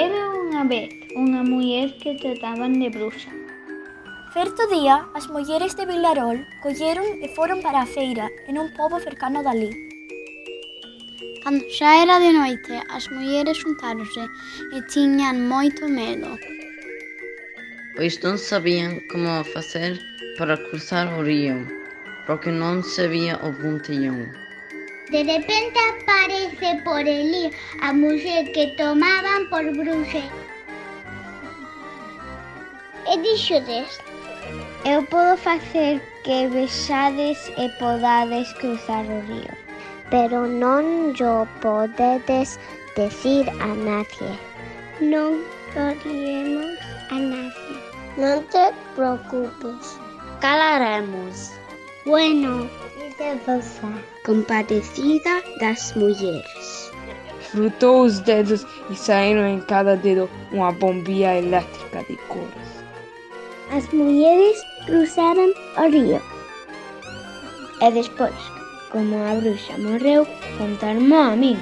Era unha vez unha muller que trataban de bruxa. Certo día, as mulleres de Vilarol colleron e foron para a feira en un pobo cercano dali. Cando xa era de noite, as mulleres xuntáronse e tiñan moito medo. Pois non sabían como facer para cruzar o río, porque non se vía o puntillón. De repente aparece por elí a muller que tomaban por bruxa. E dixodes: eu podo facer que vexades e podades cruzar o río, pero non llo podedes decir a nadie. Non lo diremos a nadie. Non te preocupes. Calaremos. Bueno, dice Rosa, compadecida das mulleres. Frutou os dedos e saíron en cada dedo unha bombilla eléctrica de cores. As mulleres cruzaron o río. E despois, como a bruxa morreu, contarmo a min.